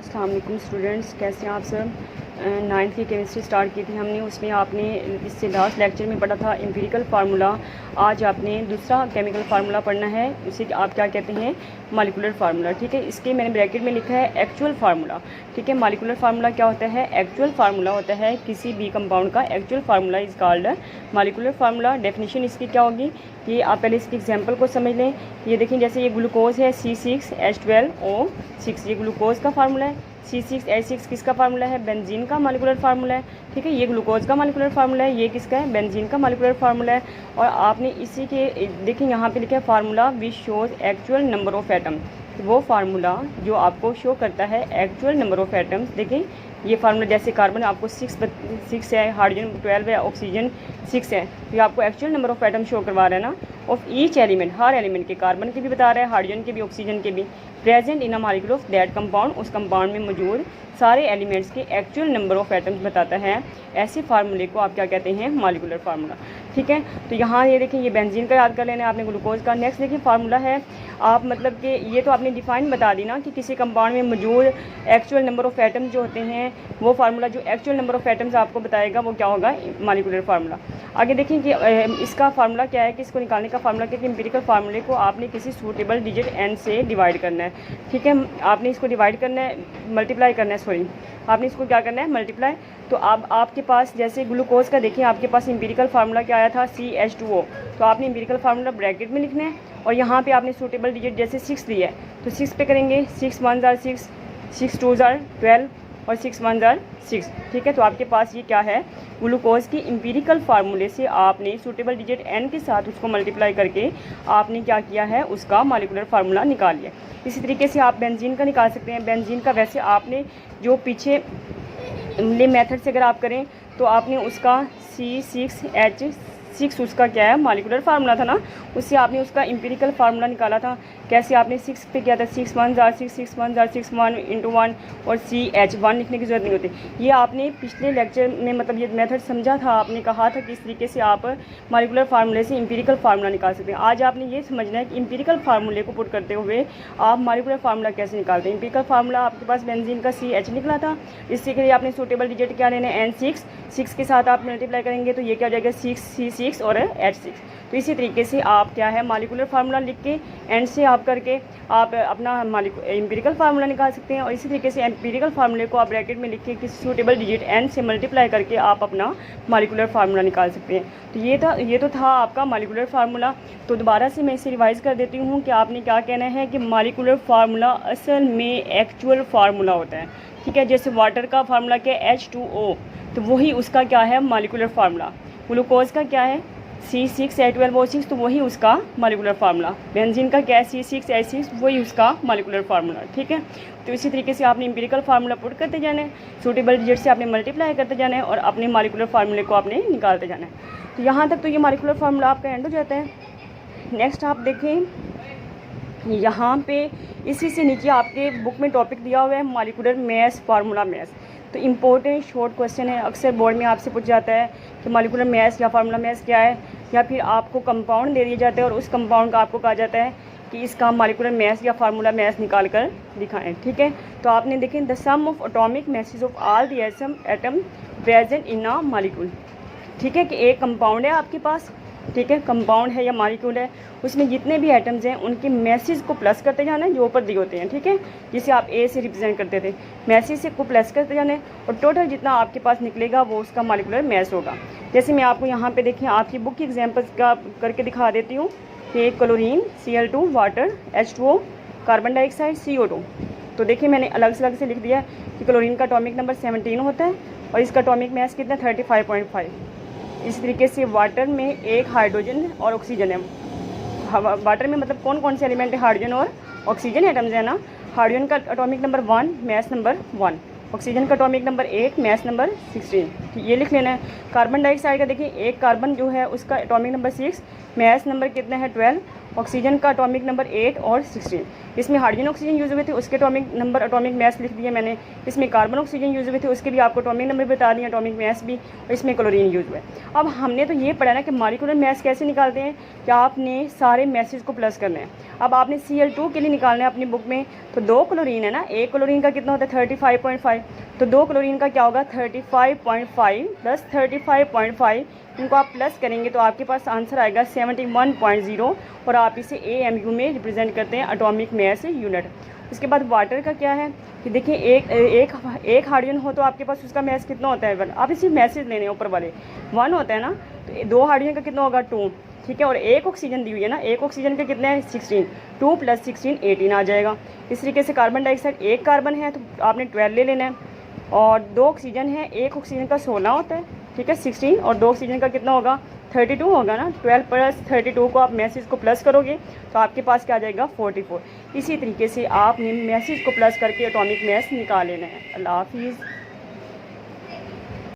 अस्सलाम वालेकुम स्टूडेंट्स, कैसे हैं आप सब। 9th की केमिस्ट्री स्टार्ट की थी हमने, उसमें आपने इससे लास्ट लेक्चर में पढ़ा था एम्पिरिकल फार्मूला। आज आपने दूसरा केमिकल फार्मूला पढ़ना है, उसे आप क्या कहते हैं, मॉलिक्यूलर फार्मूला। ठीक है, इसके मैंने ब्रैकेट में लिखा है एक्चुअल फार्मूला। ठीक है, मॉलिक्यूलर फार्मूला क्या होता है, एक्चुअल फार्मूला होता है किसी भी कंपाउंड का। Actual formula is called molecular formula. Definition इसकी क्या होगी, ये आप पहले इसकी एग्जांपल को समझ लें। ये देखिए, जैसे ये ग्लूकोज है C6H12O6, ये ग्लूकोज का फार्मूला है। C6H6 किसका फार्मूला है, बेंजीन का मॉलिक्यूलर फार्मूला है। ठीक है, ये ग्लूकोज का मॉलिक्यूलर फार्मूला है, ये किसका है, बेंजीन का मॉलिक्यूलर फार्मूला है। और आपने इसी के देखिए यहाँ पे लिखा है formula which shows actual number of atom. वो फार्मूला जो आपको शो करता है एक्चुअल नंबर ऑफ एटम्स। देखिए ये फार्मूला, जैसे कार्बन आपको 6 है, हाइड्रोजन 12 है, ऑक्सीजन 6 है, तो ये आपको actual number of atom show करवा रहा है ना, of each element, her element के, कार्बन के भी बता रहा है, हाइड्रोजन के भी, ऑक्सीजन के भी, present in a molecule of that compound, उस कंपाउंड में मौजूद सारे एलिमेंट्स के एक्चुअल नंबर ऑफ एटम्स बताता है। ऐसे फार्मूले को आप क्या कहते हैं, मॉलिक्यूलर फार्मूला। ठीक है, तो यहाँ ये देखिए, ये बेंजीन का याद कर लेना आपने, ग्लूकोज का। नेक्स्ट देखिए फार्मूला है, आप मतलब कि ये तो आपने डिफाइन बता दी ना कि किसी कंपाउंड में मौजूद एक्चुअल नंबर ऑफ एटम्स जो होते हैं, वो फार्मूला जो एक्चुअल नंबर ऑफ एटम्स आपको बताएगा वो क्या होगा, मॉलिक्यूलर फार्मूला। आगे देखिए कि इसका फार्मूला क्या है, कि इसको निकालने का फार्मूला क्या है, कि एम्पिरिकल फार्मूले को आपने किसी सूटेबल डिजिट n से डिवाइड करना है। ठीक है, आपने इसको डिवाइड करना है, मल्टीप्लाई करना है, सॉरी आपने इसको क्या करना है, मल्टीप्लाई। तो अब आपके पास जैसे ग्लूकोज का देखिए, आपके पास एम्पिरिकल फार्मूला क्या आया था, CH2O, तो आपने एम्पिरिकल फार्मूला ब्रैकेट में लिखना है और यहाँ पे आपने सूटेबल डिजिट जैसे 6 दी है तो 6 पे करेंगे, 6 1 जार 6, 6 2 जार 12 और 6 1 जार 6। ठीक है, तो आपके पास ये क्या है, ग्लूकोज की एम्पिरिकल फार्मूले से आपने सूटेबल डिजिट n के साथ उसको मल्टीप्लाई करके आपने क्या किया है, उसका मॉलिक्यूलर फार्मूला निकाल लिया। इसी तरीके से आप बेंजीन का निकाल सकते हैं। बेंजीन का वैसे आपने जो पीछे मेथड से अगर आप करें तो आपने उसका C6H6 उसका क्या है, मॉलिक्यूलर फार्मूला था ना, उससे आपने उसका एम्पिरिकल फार्मूला निकाला था। कैसे आपने 6 पे किया था, 6 1 जार 6, 6 1 जार 6, 1 × 1 और CH1 लिखने की ज़रूरत नहीं होती। ये आपने पिछले लेक्चर में मतलब ये मेथड समझा था, आपने कहा था कि इस तरीके से आप मॉलिक्यूलर फार्मूले से एम्पिरिकल फार्मूला निकाल सकते हैं। आज आपने ये समझना है कि एम्पिरिकल फार्मूले को पुट करते हुए आप मॉलिक्यूलर फार्मूला कैसे निकालते हैं। एम्पिरिकल फार्मूला आपके पास बेंजीन का CH निकला था, इससे के लिए आपने सूटेबल डिजिट क्या लेना है, N6, 6 के साथ आप मल्टीप्लाई करेंगे तो ये क्या हो जाएगा, 6C6 और H6। तो इसी तरीके से आप क्या है, मॉलिक्यूलर फार्मूला लिख के एंड से आप करके आप अपना एम्पिरिकल फार्मूला निकाल सकते हैं। और इसी तरीके से एम्पिरिकल फार्मूले को आप ब्रैकेट में लिख के किसी सूटेबल डिजिट n से मल्टीप्लाई करके आप अपना मॉलिक्यूलर फार्मूला निकाल सकते हैं। तो ये तो था आपका मॉलिक्यूलर फार्मूला। तो दोबारा से मैं इसे रिवाइज़ कर देती हूँ कि आपने क्या कहना है कि मॉलिक्यूलर फार्मूला असल में एक्चुअल फार्मूला होता है। ठीक है, जैसे वाटर का फार्मूला क्या है, H2O, तो वही उसका क्या है, मॉलिक्यूलर फार्मूला। ग्लूकोज का क्या है, C6H12O6, तो वही उसका मॉलिक्यूलर फार्मूला। बेंजीन का क्या है, C6H6, वही उसका मॉलिक्यूलर फार्मूला। ठीक है, तो इसी तरीके से आपने एम्पिरिकल फार्मूला पुट करते जाना है, सूटेबल डिजिट से आपने मल्टीप्लाई करते जाना है और अपने मॉलिक्यूलर फार्मूले को आपने निकालते जाना है। तो यहाँ तक तो ये मॉलिक्यूलर फार्मूला आपका एंड हो जाता है। नेक्स्ट आप देखें, यहाँ पे इसी से नीचे आपके बुक में टॉपिक दिया हुआ है मॉलिक्यूलर मैस, फार्मूला मैस। तो इम्पोर्टेंट शॉर्ट क्वेश्चन है, अक्सर बोर्ड में आपसे पूछ जाता है कि मॉलिक्यूलर मैस या फार्मूला मैस क्या है, या फिर आपको कंपाउंड दे दिया जाता है और उस कंपाउंड का आपको कहा जाता है कि इसका मॉलिक्यूलर मैस या फार्मूला मैस निकाल कर दिखाएं। ठीक है, तो आपने देखें, the sum of atomic masses of all the atom present in a molecule. ठीक है, कि एक कंपाउंड है आपके पास, ठीक है, कंपाउंड है या मॉलिक्यूल है, उसमें जितने भी एटम्स हैं उनके मैसेज को प्लस करते जाना है जो ऊपर दिए होते हैं। ठीक है, जिसे आप ए से रिप्रेजेंट करते थे, मैसेज से को प्लस करते जाना है और टोटल जितना आपके पास निकलेगा वो उसका मॉलिक्यूलर मैस होगा। जैसे मैं आपको यहाँ पे देखिए आपकी बुक की एग्जांपल्स का करके दिखा देती हूँ कि chlorine Cl2, water H2O, carbon dioxide CO2। तो देखिए मैंने अलग से लिख दिया कि क्लोरीन का एटॉमिक नंबर 17 होता है और इसका एटॉमिक मैस कितना, 35.5। इस तरीके से वाटर में एक हाइड्रोजन और ऑक्सीजन है। वाटर में मतलब कौन कौन से एलिमेंट है, हाइड्रोजन और ऑक्सीजन एटम्स है ना। हाइड्रोजन का atomic number 1, mass number 1, oxygen का एटॉमिक नंबर 1, मैस नंबर 16। तो ये लिख लेना है। कार्बन डाइऑक्साइड का देखिए, एक कार्बन जो है उसका एटॉमिक नंबर 6, मैस नंबर कितना है 12 ऑक्सीजन का एटॉमिक नंबर 8 और 16। इसमें हाइड्रोजन ऑक्सीजन यूज़ हुए थे, उसके एटॉमिक नंबर एटॉमिक मास लिख दिए मैंने। इसमें कार्बन ऑक्सीजन यूज़ हुए थे, उसके भी आपको एटॉमिक नंबर बता दिए, एटॉमिक मास भी। और इसमें क्लोरीन यूज़ हुआ है। अब हमने तो ये पढ़ा ना कि मॉलिक्यूलर मास कैसे निकालते हैं, कि आपने सारे मैसेज को प्लस करना है। अब आपने Cl2 के लिए निकालना है अपनी बुक में, तो 2 क्लोरीन है ना, एक क्लोरीन का कितना होता है 35.5, तो 2 क्लोरीन का क्या होगा 35.5 प्लस 35.5, इनको आप प्लस करेंगे तो आपके पास आंसर आएगा 71.0, और आप इसे AMU में रिप्रेजेंट करते हैं, एटॉमिक मास यूनिट। उसके बाद वाटर का क्या है कि देखिए एक हाइड्रोजन हो तो आपके पास उसका मास कितना होता है 1। आप इसी मैसेज लेने ऊपर वाले 1 होता है ना, तो 2 हाइड्रोजन का कितना होगा 2, ठीक है। और एक ऑक्सीजन दी हुई है ना, एक ऑक्सीजन का कितना है 16, 2 + 16 18 आ जाएगा। इस तरीके से कार्बन डाइऑक्साइड, एक कार्बन है तो आपने 12 ले लेना है, और 2 ऑक्सीजन है, एक ऑक्सीजन का 16 होता है, ठीक है 16, और 2 ऑक्सीजन का कितना होगा 32 होगा ना। 12 + 32 को आप मैसेज को प्लस करोगे तो आपके पास क्या आ जाएगा 44। इसी तरीके से आपने मैसेज को प्लस करके एटॉमिक मास निकाल लेना है। अल्लाह हाफिज़।